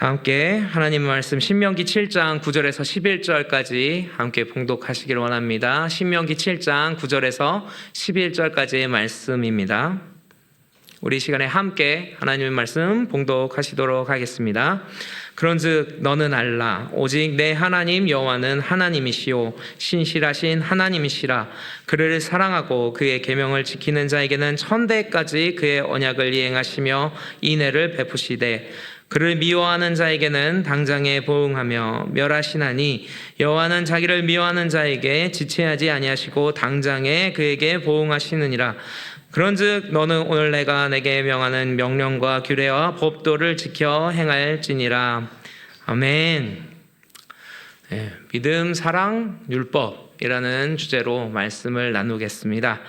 함께 하나님 말씀 신명기 7장 9절에서 11절까지 함께 봉독하시길 원합니다. 신명기 7장 9절에서 11절까지의 말씀입니다. 우리 시간에 함께 하나님의 말씀 봉독하시도록 하겠습니다. 그런즉 너는 알라 오직 내 하나님 여호와는 하나님이시오 신실하신 하나님이시라. 그를 사랑하고 그의 계명을 지키는 자에게는 천대까지 그의 언약을 이행하시며 인애를 베푸시되 그를 미워하는 자에게는 당장에 보응하며 멸하시나니 여호와는 자기를 미워하는 자에게 지체하지 아니하시고 당장에 그에게 보응하시느니라. 그런즉 너는 오늘 내가 내게 명하는 명령과 규례와 법도를 지켜 행할지니라. 아멘. 믿음, 사랑, 율법이라는 주제로 말씀을 나누겠습니다.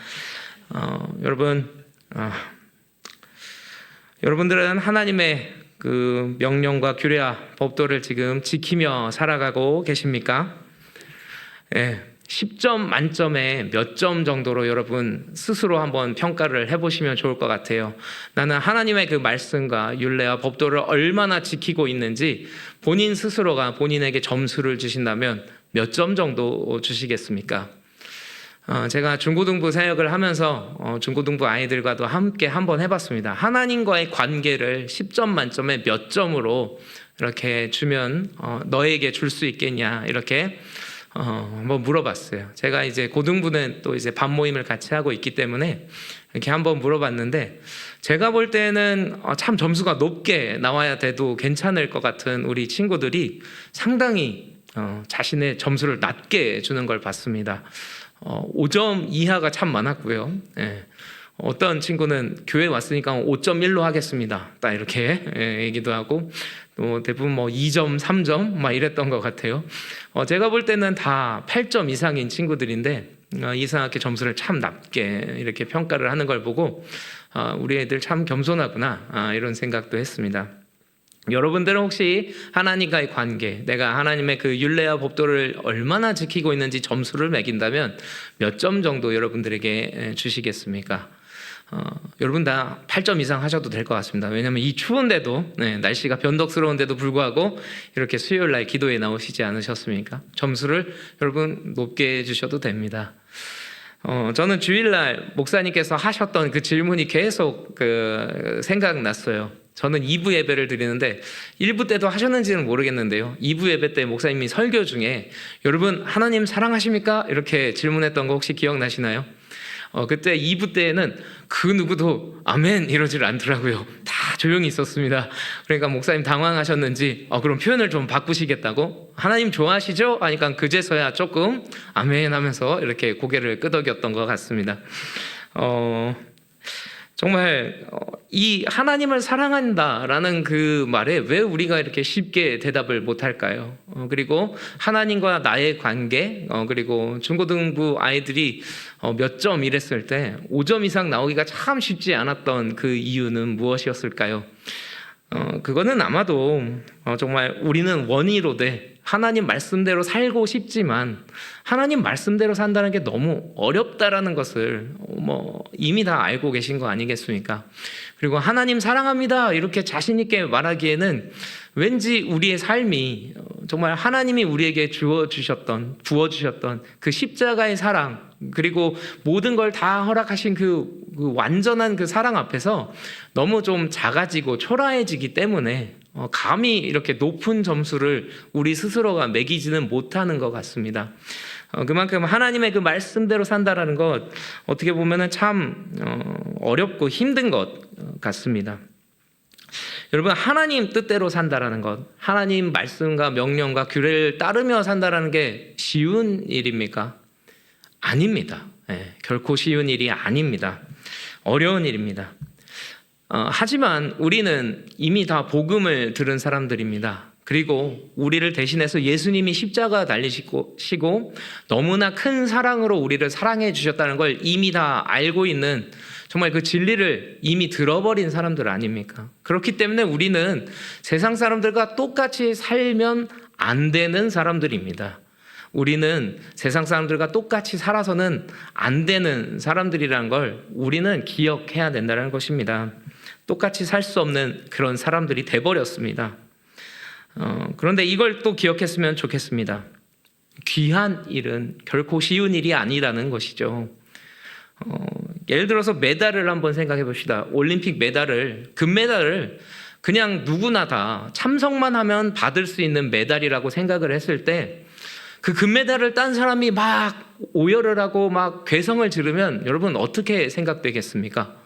여러분들은 하나님의 그 명령과 규례와 법도를 지금 지키며 살아가고 계십니까? 10점 만점에 몇 점 정도로 여러분 스스로 한번 평가를 해보시면 좋을 것 같아요. 나는 하나님의 그 말씀과 율례와 법도를 얼마나 지키고 있는지 본인 스스로가 본인에게 점수를 주신다면 몇 점 정도 주시겠습니까? 제가 중고등부 사역을 하면서 중고등부 아이들과도 함께 한번 해봤습니다. 하나님과의 관계를 10점 만점에 몇 점으로 이렇게 주면 너에게 줄 수 있겠냐 이렇게 한번 물어봤어요. 제가 이제 고등부는 또 이제 반 모임을 같이 하고 있기 때문에 이렇게 한번 물어봤는데 제가 볼 때는 참 점수가 높게 나와야 돼도 괜찮을 것 같은 우리 친구들이 상당히 자신의 점수를 낮게 주는 걸 봤습니다. 5점 이하가 참 많았고요. 어떤 친구는 교회 왔으니까 5.1로 하겠습니다. 딱 이렇게 얘기도 하고 또 대부분 2점, 3점 막 이랬던 것 같아요. 제가 볼 때는 다 8점 이상인 친구들인데 이상하게 점수를 참 낮게 이렇게 평가를 하는 걸 보고 우리 애들 참 겸손하구나 이런 생각도 했습니다. 여러분들은 혹시 하나님과의 관계, 내가 하나님의 그 율례와 법도를 얼마나 지키고 있는지 점수를 매긴다면 몇 점 정도 여러분들에게 주시겠습니까? 여러분 다 8점 이상 하셔도 될 것 같습니다. 왜냐하면 이 추운데도 날씨가 변덕스러운데도 불구하고 이렇게 수요일 날 기도에 나오시지 않으셨습니까? 점수를 여러분 높게 주셔도 됩니다. 저는 주일날 목사님께서 하셨던 그 질문이 계속 생각났어요. 저는 2부 예배를 드리는데 1부 때도 하셨는지는 모르겠는데요. 2부 예배 때 목사님이 설교 중에 여러분 하나님 사랑하십니까? 이렇게 질문했던 거 혹시 기억나시나요? 그때 2부 때에는 그 누구도 아멘 이러질 않더라고요. 다 조용히 있었습니다. 그러니까 목사님 당황하셨는지 그럼 표현을 좀 바꾸시겠다고 하나님 좋아하시죠? 하니까 그제서야 조금 아멘 하면서 이렇게 고개를 끄덕였던 것 같습니다. 정말 이 하나님을 사랑한다라는 그 말에 왜 우리가 이렇게 쉽게 대답을 못할까요? 그리고 하나님과 나의 관계, 그리고 중고등부 아이들이 몇 점 이랬을 때 5점 이상 나오기가 참 쉽지 않았던 그 이유는 무엇이었을까요? 그거는 아마도 정말 우리는 원의로되 하나님 말씀대로 살고 싶지만 하나님 말씀대로 산다는 게 너무 어렵다라는 것을 이미 다 알고 계신 거 아니겠습니까? 그리고 하나님 사랑합니다 이렇게 자신 있게 말하기에는 왠지 우리의 삶이 정말 하나님이 우리에게 부어주셨던 그 십자가의 사랑 그리고 모든 걸 다 허락하신 그 완전한 그 사랑 앞에서 너무 좀 작아지고 초라해지기 때문에 감히 이렇게 높은 점수를 우리 스스로가 매기지는 못하는 것 같습니다. 그만큼 하나님의 그 말씀대로 산다라는 것 어떻게 보면은 참 어렵고 힘든 것 같습니다. 여러분 하나님 뜻대로 산다라는 것, 하나님 말씀과 명령과 규례를 따르며 산다라는 게 쉬운 일입니까? 아닙니다. 결코 쉬운 일이 아닙니다. 어려운 일입니다. 하지만 우리는 이미 다 복음을 들은 사람들입니다. 그리고 우리를 대신해서 예수님이 십자가 달리시고 너무나 큰 사랑으로 우리를 사랑해 주셨다는 걸 이미 다 알고 있는 정말 그 진리를 이미 들어버린 사람들 아닙니까? 그렇기 때문에 우리는 세상 사람들과 똑같이 살면 안 되는 사람들입니다. 우리는 세상 사람들과 똑같이 살아서는 안 되는 사람들이라는 걸 우리는 기억해야 된다는 것입니다. 똑같이 살 수 없는 그런 사람들이 돼버렸습니다. 그런데 이걸 또 기억했으면 좋겠습니다. 귀한 일은 결코 쉬운 일이 아니라는 것이죠. 예를 들어서 메달을 한번 생각해 봅시다. 올림픽 메달을, 금메달을 그냥 누구나 다 참석만 하면 받을 수 있는 메달이라고 생각을 했을 때 그 금메달을 딴 사람이 막 오열을 하고 막 괴성을 지르면 여러분 어떻게 생각되겠습니까?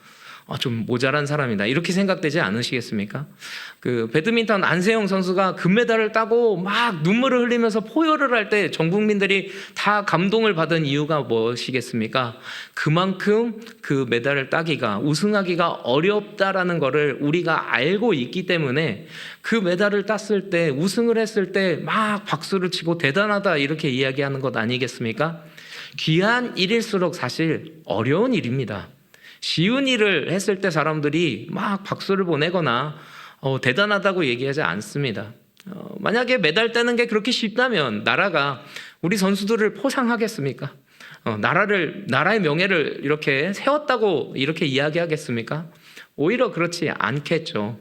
좀 모자란 사람이다 이렇게 생각되지 않으시겠습니까? 그 배드민턴 안세영 선수가 금메달을 따고 막 눈물을 흘리면서 포효를 할 때 전 국민들이 다 감동을 받은 이유가 무엇이겠습니까? 그만큼 그 메달을 따기가, 우승하기가 어렵다라는 것을 우리가 알고 있기 때문에 그 메달을 땄을 때, 우승을 했을 때 막 박수를 치고 대단하다 이렇게 이야기하는 것 아니겠습니까? 귀한 일일수록 사실 어려운 일입니다. 쉬운 일을 했을 때 사람들이 막 박수를 보내거나 대단하다고 얘기하지 않습니다. 만약에 메달 따는 게 그렇게 쉽다면 나라가 우리 선수들을 포상하겠습니까? 나라의 명예를 이렇게 세웠다고 이렇게 이야기하겠습니까? 오히려 그렇지 않겠죠.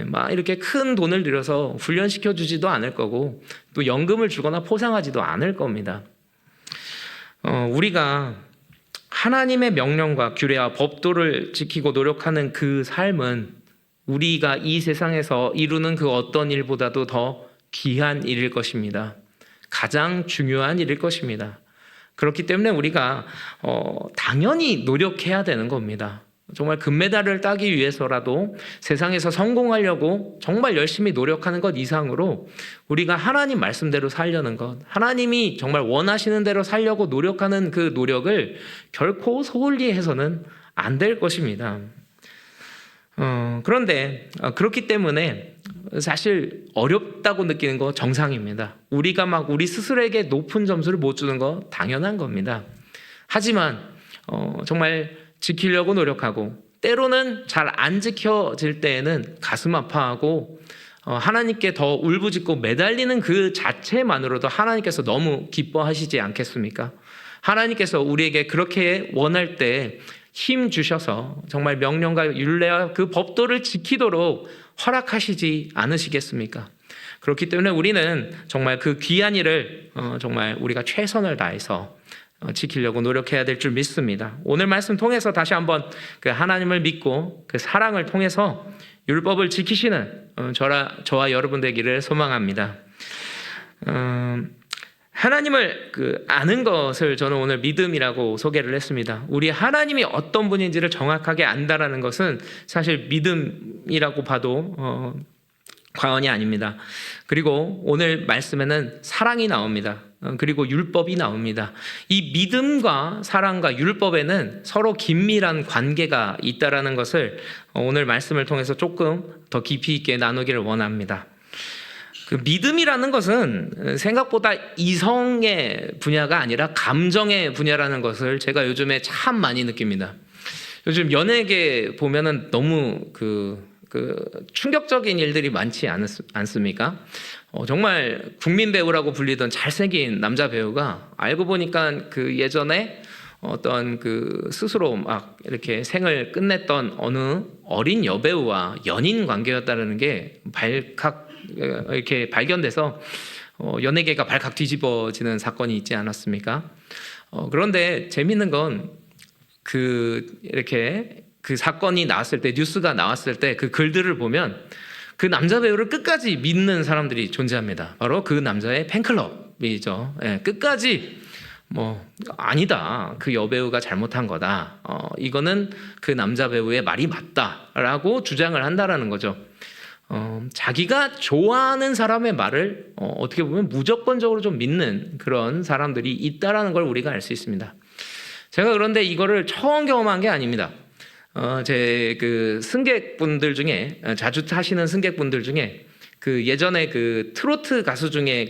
막 이렇게 큰 돈을 들여서 훈련시켜 주지도 않을 거고 또 연금을 주거나 포상하지도 않을 겁니다. 우리가 하나님의 명령과 규례와 법도를 지키고 노력하는 그 삶은 우리가 이 세상에서 이루는 그 어떤 일보다도 더 귀한 일일 것입니다. 가장 중요한 일일 것입니다. 그렇기 때문에 우리가 당연히 노력해야 되는 겁니다. 정말 금메달을 따기 위해서라도 세상에서 성공하려고 정말 열심히 노력하는 것 이상으로 우리가 하나님 말씀대로 살려는 것, 하나님이 정말 원하시는 대로 살려고 노력하는 그 노력을 결코 소홀히 해서는 안 될 것입니다. 그런데 그렇기 때문에 사실 어렵다고 느끼는 거 정상입니다. 우리가 막 우리 스스로에게 높은 점수를 못 주는 거 당연한 겁니다. 하지만 정말 지키려고 노력하고 때로는 잘 안 지켜질 때에는 가슴 아파하고 하나님께 더 울부짖고 매달리는 그 자체만으로도 하나님께서 너무 기뻐하시지 않겠습니까? 하나님께서 우리에게 그렇게 원할 때 힘 주셔서 정말 명령과 율례와 그 법도를 지키도록 허락하시지 않으시겠습니까? 그렇기 때문에 우리는 정말 그 귀한 일을 정말 우리가 최선을 다해서 지키려고 노력해야 될 줄 믿습니다. 오늘 말씀 통해서 다시 한번 그 하나님을 믿고 그 사랑을 통해서 율법을 지키시는 저와 여러분 되기를 소망합니다. 하나님을 아는 것을 저는 오늘 믿음이라고 소개를 했습니다. 우리 하나님이 어떤 분인지를 정확하게 안다라는 것은 사실 믿음이라고 봐도 과언이 아닙니다. 그리고 오늘 말씀에는 사랑이 나옵니다. 그리고 율법이 나옵니다. 이 믿음과 사랑과 율법에는 서로 긴밀한 관계가 있다라는 것을 오늘 말씀을 통해서 조금 더 깊이 있게 나누기를 원합니다. 그 믿음이라는 것은 생각보다 이성의 분야가 아니라 감정의 분야라는 것을 제가 요즘에 참 많이 느낍니다. 요즘 연예계 보면은 너무 충격적인 일들이 많지 않습니까? 정말 국민 배우라고 불리던 잘생긴 남자 배우가 알고 보니까 그 예전에 어떤 스스로 막 이렇게 생을 끝냈던 어느 어린 여배우와 연인 관계였다는 게 이렇게 발견돼서 연예계가 발칵 뒤집어지는 사건이 있지 않았습니까? 그런데 재밌는 건 이렇게 그 사건이 나왔을 때, 뉴스가 나왔을 때 그 글들을 보면 그 남자 배우를 끝까지 믿는 사람들이 존재합니다. 바로 그 남자의 팬클럽이죠. 끝까지 아니다. 그 여배우가 잘못한 거다. 이거는 그 남자 배우의 말이 맞다라고 주장을 한다라는 거죠. 자기가 좋아하는 사람의 말을 어떻게 보면 무조건적으로 좀 믿는 그런 사람들이 있다라는 걸 우리가 알 수 있습니다. 제가 그런데 이거를 처음 경험한 게 아닙니다. 제 승객분들 중에 자주 타시는 승객분들 중에 예전에 트로트 가수 중에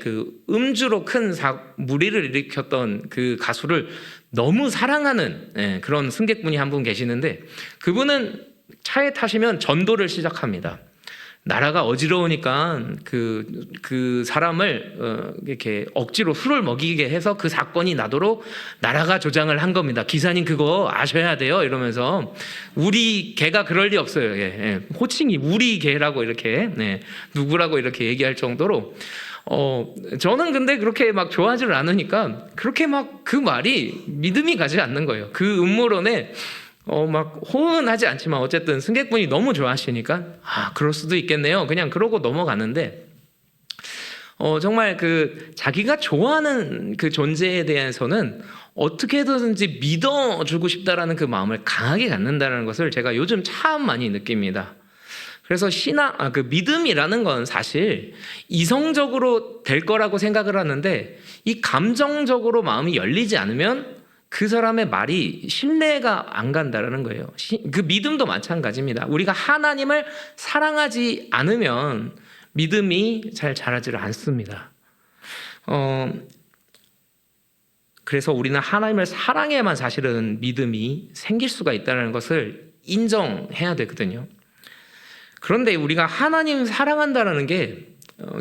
음주로 큰 무리를 일으켰던 그 가수를 너무 사랑하는 그런 승객분이 한 분 계시는데 그분은 차에 타시면 전도를 시작합니다. 나라가 어지러우니까 그 사람을 이렇게 억지로 술을 먹이게 해서 그 사건이 나도록 나라가 조장을 한 겁니다. 기사님 그거 아셔야 돼요. 이러면서 우리 개가 그럴 리 없어요. 예. 호칭이 우리 개라고 이렇게 누구라고 이렇게 얘기할 정도로 저는 근데 그렇게 막 좋아하지를 않으니까 그렇게 막 그 말이 믿음이 가지 않는 거예요. 그 음모론에 막 호응은 하지 않지만 어쨌든 승객분이 너무 좋아하시니까 그럴 수도 있겠네요. 그냥 그러고 넘어가는데 정말 그 자기가 좋아하는 그 존재에 대해서는 어떻게든지 믿어주고 싶다라는 그 마음을 강하게 갖는다는 것을 제가 요즘 참 많이 느낍니다. 그래서 그 믿음이라는 건 사실 이성적으로 될 거라고 생각을 하는데 이 감정적으로 마음이 열리지 않으면 그 사람의 말이 신뢰가 안 간다는 거예요. 그 믿음도 마찬가지입니다. 우리가 하나님을 사랑하지 않으면 믿음이 잘 자라지를 않습니다. 그래서 우리는 하나님을 사랑해야만 사실은 믿음이 생길 수가 있다는 것을 인정해야 되거든요. 그런데 우리가 하나님 사랑한다는 게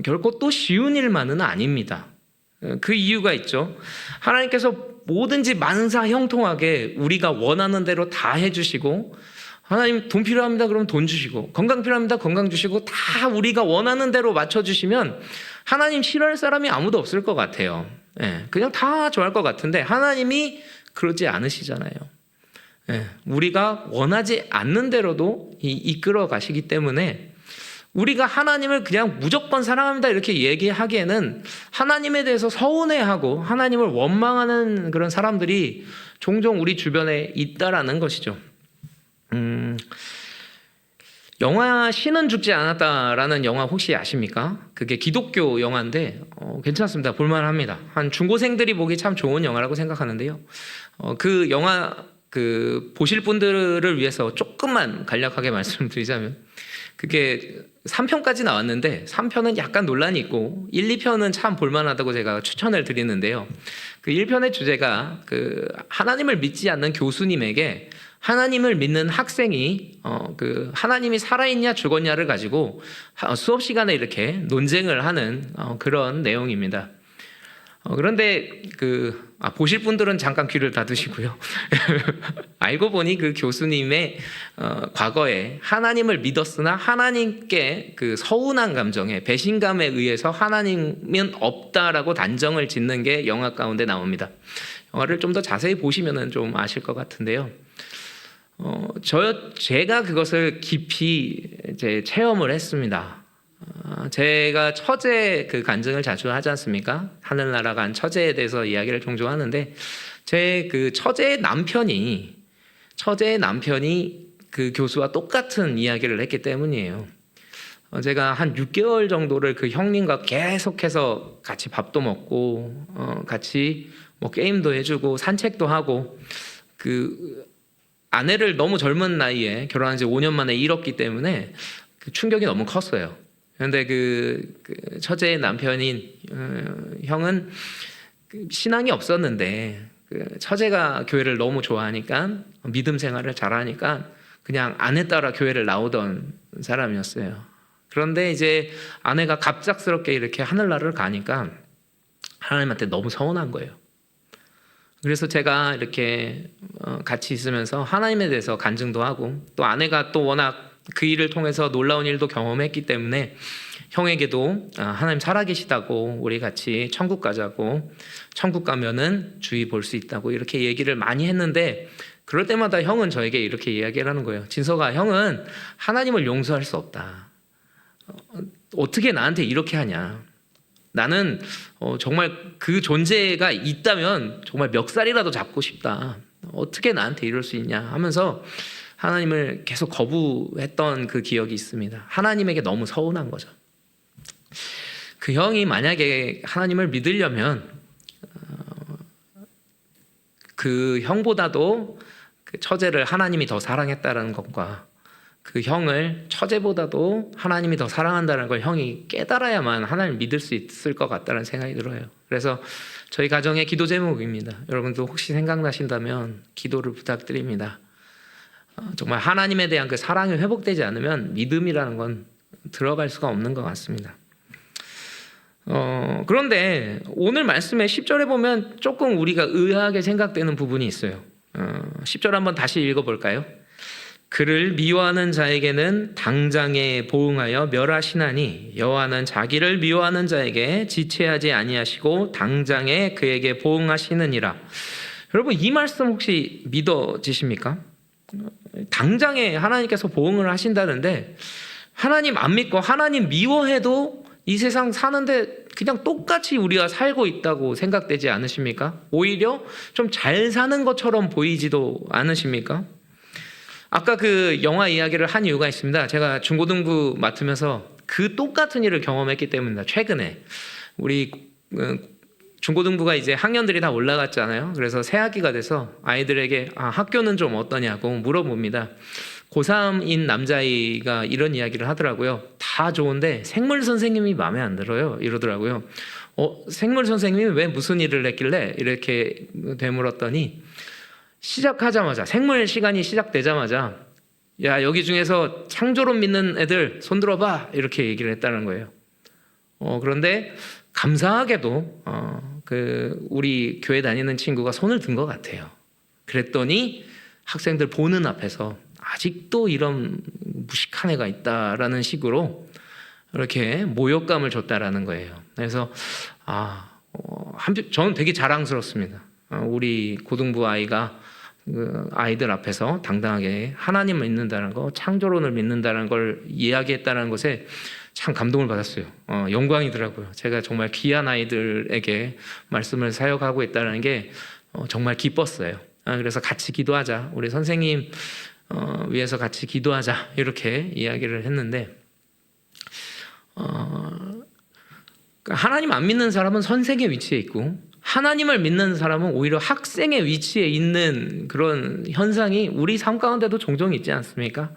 결코 또 쉬운 일만은 아닙니다. 그 이유가 있죠. 하나님께서 뭐든지 만사형통하게 우리가 원하는 대로 다 해주시고, 하나님 돈 필요합니다 그러면 돈 주시고, 건강 필요합니다 건강 주시고, 다 우리가 원하는 대로 맞춰주시면 하나님 싫어할 사람이 아무도 없을 것 같아요. 그냥 다 좋아할 것 같은데 하나님이 그러지 않으시잖아요. 우리가 원하지 않는 대로도 이끌어 가시기 때문에 우리가 하나님을 그냥 무조건 사랑합니다 이렇게 얘기하기에는 하나님에 대해서 서운해하고 하나님을 원망하는 그런 사람들이 종종 우리 주변에 있다라는 것이죠. 영화 신은 죽지 않았다라는 영화 혹시 아십니까? 그게 기독교 영화인데 괜찮습니다. 볼만합니다. 한 중고생들이 보기 참 좋은 영화라고 생각하는데요. 그 영화 보실 분들을 위해서 조금만 간략하게 말씀드리자면, 그게 3편까지 나왔는데 3편은 약간 논란이 있고 1, 2편은 참 볼만하다고 제가 추천을 드리는데요. 그 1편의 주제가 그 하나님을 믿지 않는 교수님에게 하나님을 믿는 학생이 그 하나님이 살아있냐 죽었냐를 가지고 수업 시간에 이렇게 논쟁을 하는 그런 내용입니다. 그런데 보실 분들은 잠깐 귀를 닫으시고요. 알고 보니 그 교수님의 과거에 하나님을 믿었으나 하나님께 그 서운한 감정에 배신감에 의해서 하나님은 없다라고 단정을 짓는 게 영화 가운데 나옵니다. 영화를 좀 더 자세히 보시면 좀 아실 것 같은데요. 제가 그것을 깊이 이제 체험을 했습니다. 제가 처제 그 간증을 자주 하지 않습니까? 하늘나라 간 처제에 대해서 이야기를 종종 하는데, 제 그 처제의 남편이 그 교수와 똑같은 이야기를 했기 때문이에요. 제가 한 6개월 정도를 그 형님과 계속해서 같이 밥도 먹고 같이 뭐 게임도 해주고 산책도 하고, 그 아내를 너무 젊은 나이에 결혼한 지 5년 만에 잃었기 때문에 그 충격이 너무 컸어요. 그런데 그 처제의 남편인 형은 신앙이 없었는데 처제가 교회를 너무 좋아하니까, 믿음 생활을 잘하니까 그냥 아내 따라 교회를 나오던 사람이었어요. 그런데 이제 아내가 갑작스럽게 이렇게 하늘나라를 가니까 하나님한테 너무 서운한 거예요. 그래서 제가 이렇게 같이 있으면서 하나님에 대해서 간증도 하고, 또 아내가 또 워낙 그 일을 통해서 놀라운 일도 경험했기 때문에 형에게도 하나님 살아계시다고, 우리 같이 천국 가자고, 천국 가면은 주의 볼 수 있다고 이렇게 얘기를 많이 했는데, 그럴 때마다 형은 저에게 이렇게 이야기를 하는 거예요. 진서가, 형은 하나님을 용서할 수 없다. 어떻게 나한테 이렇게 하냐. 나는 정말 그 존재가 있다면 정말 멱살이라도 잡고 싶다. 어떻게 나한테 이럴 수 있냐 하면서 하나님을 계속 거부했던 그 기억이 있습니다. 하나님에게 너무 서운한 거죠. 그 형이 만약에 하나님을 믿으려면 그 형보다도 그 처제를 하나님이 더 사랑했다는 것과 그 형을 처제보다도 하나님이 더 사랑한다는 걸 형이 깨달아야만 하나님을 믿을 수 있을 것 같다는 생각이 들어요. 그래서 저희 가정의 기도 제목입니다. 여러분도 혹시 생각나신다면 기도를 부탁드립니다. 정말 하나님에 대한 그 사랑이 회복되지 않으면 믿음이라는 건 들어갈 수가 없는 것 같습니다. 그런데 오늘 말씀의 10절에 보면 조금 우리가 의아하게 생각되는 부분이 있어요. 10절 한번 다시 읽어볼까요? 그를 미워하는 자에게는 당장에 보응하여 멸하시나니 여호와는 자기를 미워하는 자에게 지체하지 아니하시고 당장에 그에게 보응하시느니라. 여러분, 이 말씀 혹시 믿어지십니까? 당장에 하나님께서 보응을 하신다는데, 하나님 안 믿고 하나님 미워해도 이 세상 사는데 그냥 똑같이 우리가 살고 있다고 생각되지 않으십니까? 오히려 좀 잘 사는 것처럼 보이지도 않으십니까? 아까 그 영화 이야기를 한 이유가 있습니다. 제가 중고등부 맡으면서 그 똑같은 일을 경험했기 때문입니다. 최근에 우리 중고등부가 이제 학년들이 다 올라갔잖아요. 그래서 새 학기가 돼서 아이들에게 학교는 좀 어떠냐고 물어봅니다. 고3인 남자아이가 이런 이야기를 하더라고요. 다 좋은데 생물 선생님이 마음에 안 들어요. 이러더라고요. 생물 선생님이 왜 무슨 일을 했길래 이렇게 되물었더니, 시작하자마자, 생물 시간이 시작되자마자 야, 여기 중에서 창조론 믿는 애들 손 들어봐, 이렇게 얘기를 했다는 거예요. 그런데 감사하게도 우리 교회 다니는 친구가 손을 든 것 같아요. 그랬더니 학생들 보는 앞에서 아직도 이런 무식한 애가 있다라는 식으로 이렇게 모욕감을 줬다라는 거예요. 그래서 저는 되게 자랑스럽습니다. 우리 고등부 아이가 아이들 앞에서 당당하게 하나님을 믿는다는 거, 창조론을 믿는다는 걸 이야기했다는 것에 참 감동을 받았어요. 영광이더라고요. 제가 정말 귀한 아이들에게 말씀을 사역하고 있다는 게 정말 기뻤어요. 그래서 같이 기도하자, 우리 선생님 위해서 같이 기도하자, 이렇게 이야기를 했는데, 하나님 안 믿는 사람은 선생의 위치에 있고 하나님을 믿는 사람은 오히려 학생의 위치에 있는 그런 현상이 우리 삶 가운데도 종종 있지 않습니까?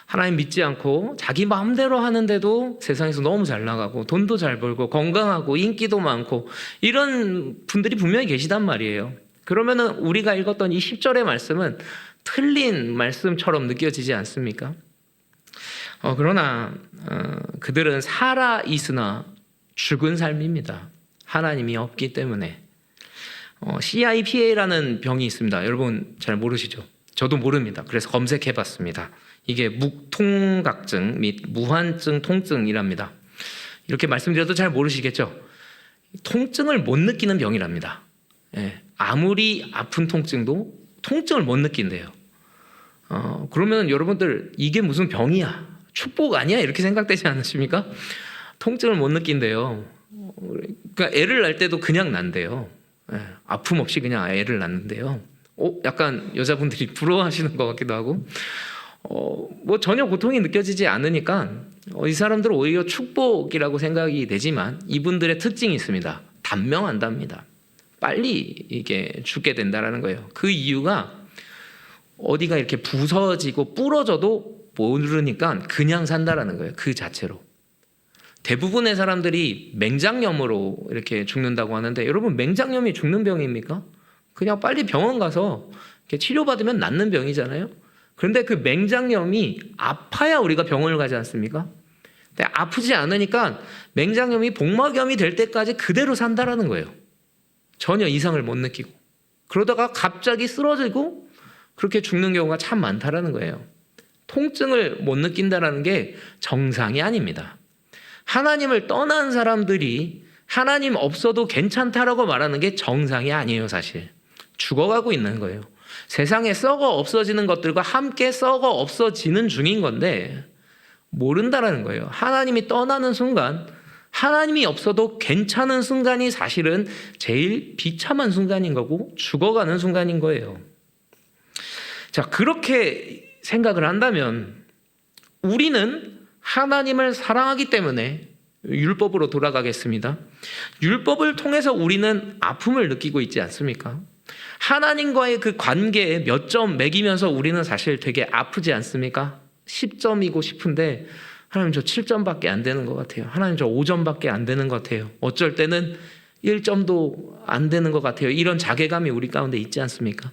하나님 믿지 않고 자기 마음대로 하는데도 세상에서 너무 잘 나가고 돈도 잘 벌고 건강하고 인기도 많고 이런 분들이 분명히 계시단 말이에요. 그러면은 우리가 읽었던 이 10절의 말씀은 틀린 말씀처럼 느껴지지 않습니까? 그러나 그들은 살아 있으나 죽은 삶입니다. 하나님이 없기 때문에. CIPA라는 병이 있습니다. 여러분 잘 모르시죠? 저도 모릅니다. 그래서 검색해봤습니다. 이게 묵통각증 및 무한증 통증이랍니다. 이렇게 말씀드려도 잘 모르시겠죠? 통증을 못 느끼는 병이랍니다. 아무리 아픈 통증도 통증을 못 느낀대요. 그러면 여러분들 이게 무슨 병이야? 축복 아니야? 이렇게 생각되지 않으십니까? 통증을 못 느낀대요. 그러니까 애를 낳을 때도 그냥 난대요. 아픔 없이 그냥 애를 낳는데요. 약간 여자분들이 부러워하시는 것 같기도 하고, 뭐 전혀 고통이 느껴지지 않으니까 이 사람들은 오히려 축복이라고 생각이 되지만 이분들의 특징이 있습니다. 단명한답니다. 빨리 이게 죽게 된다라는 거예요. 그 이유가 어디가 이렇게 부서지고 부러져도 모르니까 그냥 산다라는 거예요. 그 자체로. 대부분의 사람들이 맹장염으로 이렇게 죽는다고 하는데, 여러분 맹장염이 죽는 병입니까? 그냥 빨리 병원 가서 이렇게 치료받으면 낫는 병이잖아요. 그런데 그 맹장염이 아파야 우리가 병원을 가지 않습니까? 근데 아프지 않으니까 맹장염이 복막염이 될 때까지 그대로 산다라는 거예요. 전혀 이상을 못 느끼고. 그러다가 갑자기 쓰러지고 그렇게 죽는 경우가 참 많다라는 거예요. 통증을 못 느낀다라는 게 정상이 아닙니다. 하나님을 떠난 사람들이 하나님 없어도 괜찮다라고 말하는 게 정상이 아니에요. 사실 죽어가고 있는 거예요. 세상에 썩어 없어지는 것들과 함께 썩어 없어지는 중인 건데 모른다라는 거예요. 하나님이 떠나는 순간, 하나님이 없어도 괜찮은 순간이 사실은 제일 비참한 순간인 거고 죽어가는 순간인 거예요. 자, 그렇게 생각을 한다면 우리는 하나님을 사랑하기 때문에 율법으로 돌아가겠습니다. 율법을 통해서 우리는 아픔을 느끼고 있지 않습니까? 하나님과의 그 관계에 몇 점 매기면서 우리는 사실 되게 아프지 않습니까? 10점이고 싶은데 하나님 저 7점밖에 안 되는 것 같아요. 하나님 저 5점밖에 안 되는 것 같아요. 어쩔 때는 1점도 안 되는 것 같아요. 이런 자괴감이 우리 가운데 있지 않습니까?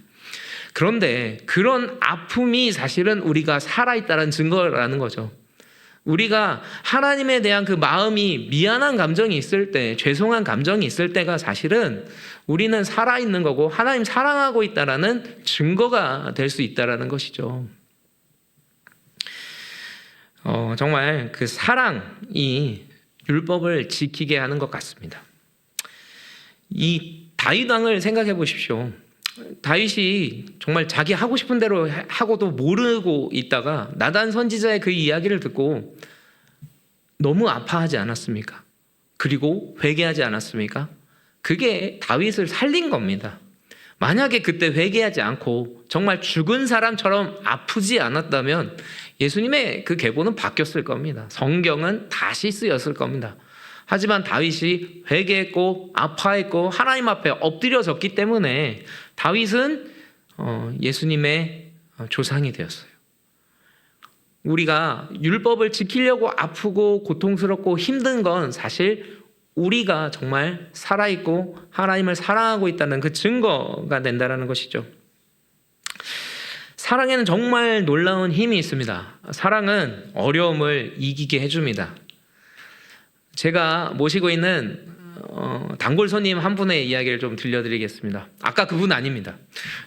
그런데 그런 아픔이 사실은 우리가 살아있다는 증거라는 거죠. 우리가 하나님에 대한 그 마음이 미안한 감정이 있을 때, 죄송한 감정이 있을 때가 사실은 우리는 살아있는 거고 하나님 사랑하고 있다라는 증거가 될 수 있다라는 것이죠. 정말 그 사랑이 율법을 지키게 하는 것 같습니다. 이 다윗 왕을 생각해 보십시오. 다윗이 정말 자기 하고 싶은 대로 하고도 모르고 있다가 나단 선지자의 그 이야기를 듣고 너무 아파하지 않았습니까? 그리고 회개하지 않았습니까? 그게 다윗을 살린 겁니다. 만약에 그때 회개하지 않고 정말 죽은 사람처럼 아프지 않았다면 예수님의 그 계보는 바뀌었을 겁니다. 성경은 다시 쓰였을 겁니다. 하지만 다윗이 회개했고 아파했고 하나님 앞에 엎드려졌기 때문에 다윗은 예수님의 조상이 되었어요. 우리가 율법을 지키려고 아프고 고통스럽고 힘든 건 사실 우리가 정말 살아있고 하나님을 사랑하고 있다는 그 증거가 된다는 것이죠. 사랑에는 정말 놀라운 힘이 있습니다. 사랑은 어려움을 이기게 해줍니다. 제가 모시고 있는 단골 손님 한 분의 이야기를 좀 들려드리겠습니다. 아까 그분 아닙니다.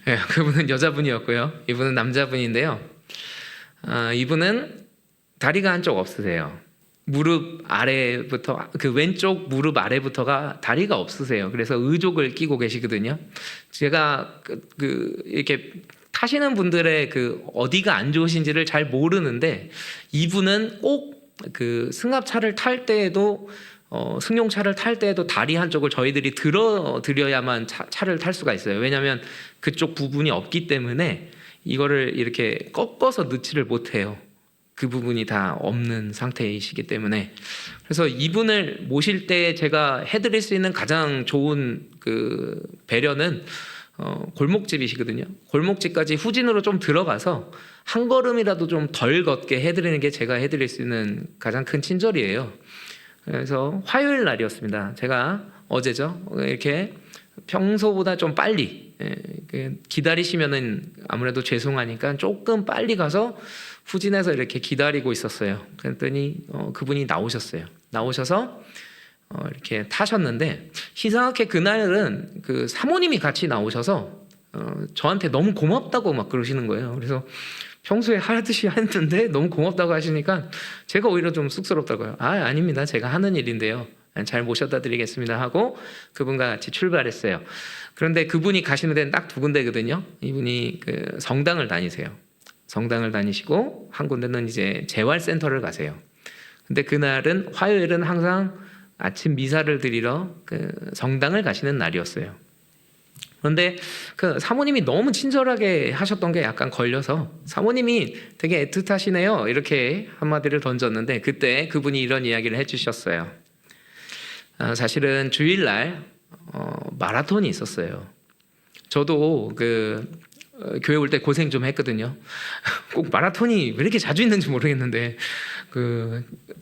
네, 그분은 여자분이었고요. 이분은 남자분인데요. 이분은 다리가 한쪽 없으세요. 무릎 아래부터, 그 왼쪽 무릎 아래부터가 다리가 없으세요. 그래서 의족을 끼고 계시거든요. 제가 이렇게 타시는 분들의 그 어디가 안 좋으신지를 잘 모르는데 이분은 꼭 그 승합차를 탈 때에도 승용차를 탈 때에도 다리 한쪽을 저희들이 들어드려야만 차를 탈 수가 있어요. 왜냐하면 그쪽 부분이 없기 때문에 이거를 이렇게 꺾어서 넣지를 못해요. 그 부분이 다 없는 상태이시기 때문에. 그래서 이분을 모실 때 제가 해드릴 수 있는 가장 좋은 그 배려는 골목집이시거든요. 골목집까지 후진으로 좀 들어가서 한 걸음이라도 좀 덜 걷게 해드리는 게 제가 해드릴 수 있는 가장 큰 친절이에요. 그래서 화요일 날이었습니다. 제가 어제죠. 이렇게 평소보다 좀 빨리 기다리시면은 아무래도 죄송하니까 조금 빨리 가서 후진해서 이렇게 기다리고 있었어요. 그랬더니 그분이 나오셨어요. 나오셔서 이렇게 타셨는데 이상하게 그날은 그 사모님이 같이 나오셔서 저한테 너무 고맙다고 막 그러시는 거예요. 그래서 평소에 하듯이 했는데 너무 고맙다고 하시니까 제가 오히려 좀 쑥스럽다고요. 아닙니다. 제가 하는 일인데요. 잘 모셔다 드리겠습니다 하고 그분과 같이 출발했어요. 그런데 그분이 가시는 데는 딱 두 군데거든요. 이분이 그 성당을 다니세요. 성당을 다니시고 한 군데는 이제 재활센터를 가세요. 근데 그날은 화요일은 항상 아침 미사를 드리러 그 성당을 가시는 날이었어요. 그런데 그 사모님이 너무 친절하게 하셨던 게 약간 걸려서 사모님이 되게 애틋하시네요 이렇게 한마디를 던졌는데 그때 그분이 이런 이야기를 해주셨어요. 사실은 주일날 마라톤이 있었어요. 저도 교회 올 때 고생 좀 했거든요. 꼭 마라톤이 왜 이렇게 자주 있는지 모르겠는데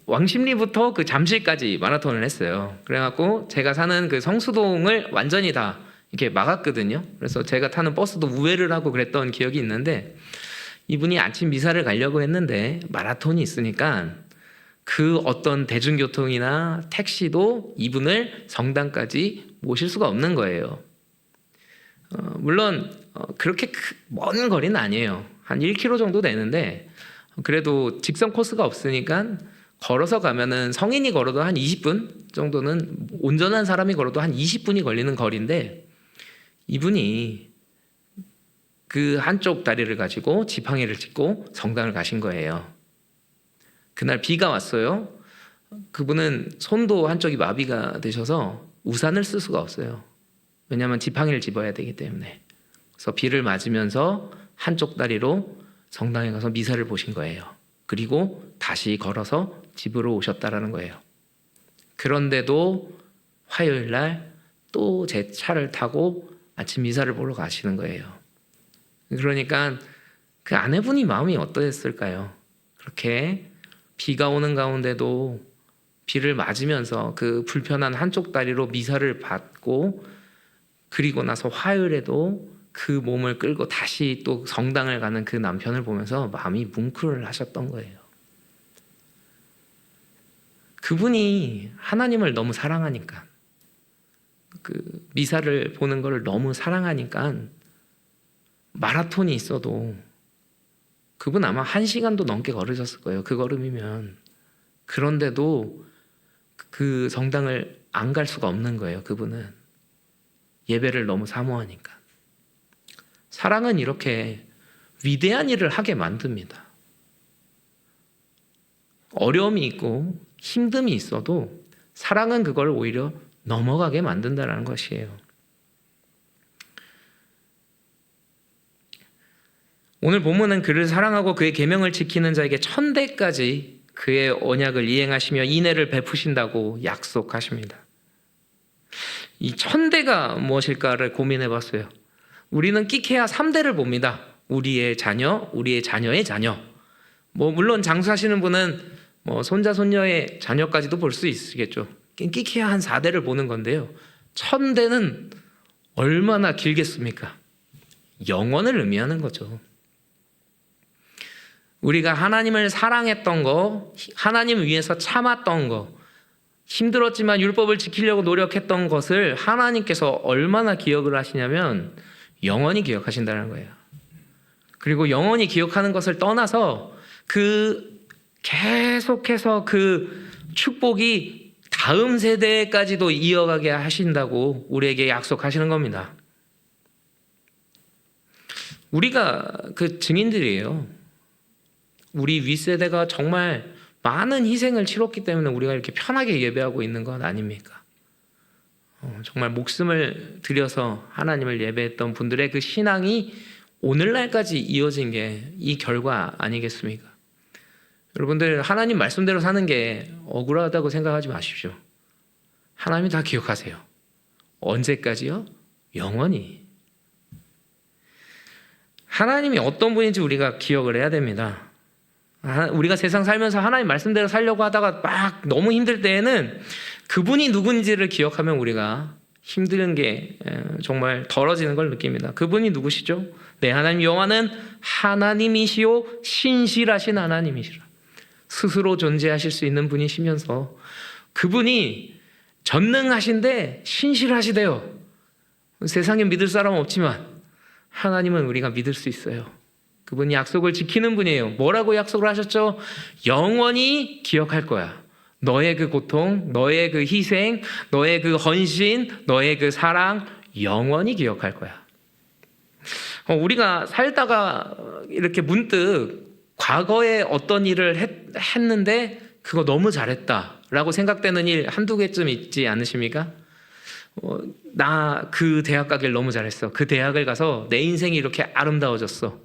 왕십리부터 잠실까지 마라톤을 했어요. 그래갖고 제가 사는 그 성수동을 완전히 다 이렇게 막았거든요. 그래서 제가 타는 버스도 우회를 하고 그랬던 기억이 있는데 이분이 아침 미사를 가려고 했는데 마라톤이 있으니까 그 어떤 대중교통이나 택시도 이분을 성당까지 모실 수가 없는 거예요. 물론 그렇게 먼 거리는 아니에요. 한 1km 정도 되는데 그래도 직선 코스가 없으니까 걸어서 가면은 성인이 걸어도 한 20분 정도는 온전한 사람이 걸어도 한 20분이 걸리는 거리인데 이분이 그 한쪽 다리를 가지고 지팡이를 짚고 성당을 가신 거예요. 그날 비가 왔어요. 그분은 손도 한쪽이 마비가 되셔서 우산을 쓸 수가 없어요. 왜냐하면 지팡이를 집어야 되기 때문에. 그래서 비를 맞으면서 한쪽 다리로 성당에 가서 미사를 보신 거예요. 그리고 다시 걸어서 집으로 오셨다라는 거예요. 그런데도 화요일 날 또 제 차를 타고 아침 미사를 보러 가시는 거예요. 그러니까 그 아내분이 마음이 어떠했을까요? 그렇게 비가 오는 가운데도 비를 맞으면서 그 불편한 한쪽 다리로 미사를 받고 그리고 나서 화요일에도 그 몸을 끌고 다시 또 성당을 가는 그 남편을 보면서 마음이 뭉클하셨던 거예요. 그분이 하나님을 너무 사랑하니까, 그 미사를 보는 걸 너무 사랑하니까 마라톤이 있어도 그분 아마 1시간도 넘게 걸으셨을 거예요. 그 걸음이면. 그런데도 그 성당을 안 갈 수가 없는 거예요. 그분은 예배를 너무 사모하니까. 사랑은 이렇게 위대한 일을 하게 만듭니다. 어려움이 있고 힘듦이 있어도 사랑은 그걸 오히려 넘어가게 만든다는 것이에요. 오늘 본문은 그를 사랑하고 그의 계명을 지키는 자에게 1000대까지 그의 언약을 이행하시며 인애를 베푸신다고 약속하십니다. 이 1000대가 무엇일까를 고민해 봤어요. 우리는 끼케야 3대를 봅니다. 우리의 자녀, 우리의 자녀의 자녀. 물론 장수하시는 분은 손자, 손녀의 자녀까지도 볼 수 있겠죠. 끼케야 한 4대를 보는 건데요. 1000대는 얼마나 길겠습니까? 영원을 의미하는 거죠. 우리가 하나님을 사랑했던 거, 하나님 위해서 참았던 거, 힘들었지만 율법을 지키려고 노력했던 것을 하나님께서 얼마나 기억을 하시냐면 영원히 기억하신다는 거예요. 그리고 영원히 기억하는 것을 떠나서 계속해서 그 축복이 다음 세대까지도 이어가게 하신다고 우리에게 약속하시는 겁니다. 우리가 그 증인들이에요. 우리 윗세대가 정말 많은 희생을 치렀기 때문에 우리가 이렇게 편하게 예배하고 있는 건 아닙니까? 정말 목숨을 들여서 하나님을 예배했던 분들의 그 신앙이 오늘날까지 이어진 게 이 결과 아니겠습니까? 여러분들 하나님 말씀대로 사는 게 억울하다고 생각하지 마십시오. 하나님이 다 기억하세요. 언제까지요? 영원히. 하나님이 어떤 분인지 우리가 기억을 해야 됩니다. 우리가 세상 살면서 하나님 말씀대로 살려고 하다가 막 너무 힘들 때에는 그분이 누군지를 기억하면 우리가 힘든 게 정말 덜어지는 걸 느낍니다. 그분이 누구시죠? 네, 하나님 여호와는 하나님이시요 신실하신 하나님이시라. 스스로 존재하실 수 있는 분이시면서 그분이 전능하신데 신실하시대요. 세상에 믿을 사람 없지만 하나님은 우리가 믿을 수 있어요. 그분이 약속을 지키는 분이에요. 뭐라고 약속을 하셨죠? 영원히 기억할 거야. 너의 그 고통, 너의 그 희생, 너의 그 헌신, 너의 그 사랑 영원히 기억할 거야. 우리가 살다가 이렇게 문득 과거에 어떤 일을 했는데 그거 너무 잘했다라고 생각되는 일 한두 개쯤 있지 않으십니까? 나 그 대학 가길 너무 잘했어. 그 대학을 가서 내 인생이 이렇게 아름다워졌어.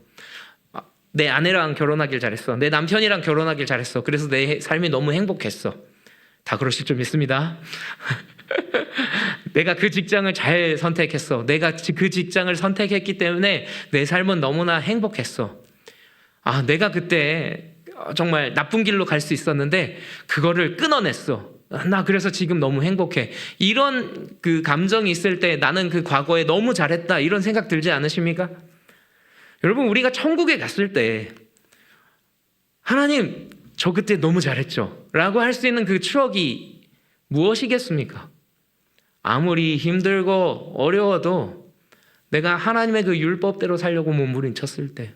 내 아내랑 결혼하길 잘했어. 내 남편이랑 결혼하길 잘했어. 그래서 내 삶이 너무 행복했어. 다 그러실 줄 믿습니다. 내가 그 직장을 잘 선택했어. 내가 그 직장을 선택했기 때문에 내 삶은 너무나 행복했어. 내가 그때 정말 나쁜 길로 갈 수 있었는데 그거를 끊어냈어. 나 그래서 지금 너무 행복해. 이런 그 감정이 있을 때 나는 그 과거에 너무 잘했다. 이런 생각 들지 않으십니까? 여러분, 우리가 천국에 갔을 때 하나님 저 그때 너무 잘했죠 라고 할 수 있는 그 추억이 무엇이겠습니까? 아무리 힘들고 어려워도 내가 하나님의 그 율법대로 살려고 몸부림쳤을 때,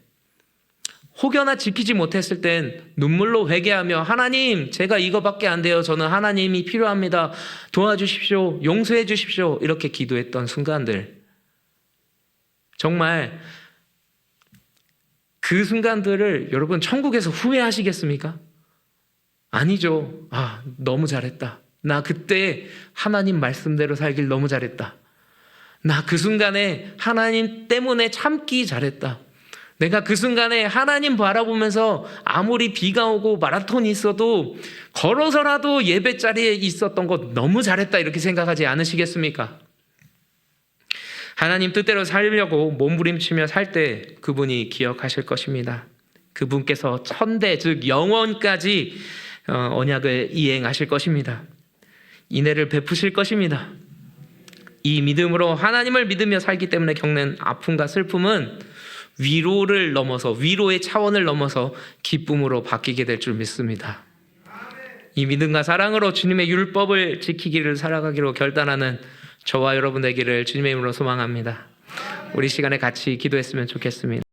혹여나 지키지 못했을 땐 눈물로 회개하며 하나님 제가 이거밖에 안 돼요. 저는 하나님이 필요합니다. 도와주십시오. 용서해 주십시오. 이렇게 기도했던 순간들, 정말 그 순간들을 여러분 천국에서 후회하시겠습니까? 아니죠. 너무 잘했다. 나 그때 하나님 말씀대로 살길 너무 잘했다. 나 그 순간에 하나님 때문에 참기 잘했다. 내가 그 순간에 하나님 바라보면서 아무리 비가 오고 마라톤이 있어도 걸어서라도 예배 자리에 있었던 것 너무 잘했다. 이렇게 생각하지 않으시겠습니까? 하나님 뜻대로 살려고 몸부림치며 살 때 그분이 기억하실 것입니다. 그분께서 1000대 즉 영원까지 언약을 이행하실 것입니다. 인애를 베푸실 것입니다. 이 믿음으로 하나님을 믿으며 살기 때문에 겪는 아픔과 슬픔은 위로를 넘어서, 위로의 차원을 넘어서 기쁨으로 바뀌게 될 줄 믿습니다. 이 믿음과 사랑으로 주님의 율법을 지키기를 살아가기로 결단하는 저와 여러분 되기를 주님의 이름으로 소망합니다. 우리 시간에 같이 기도했으면 좋겠습니다.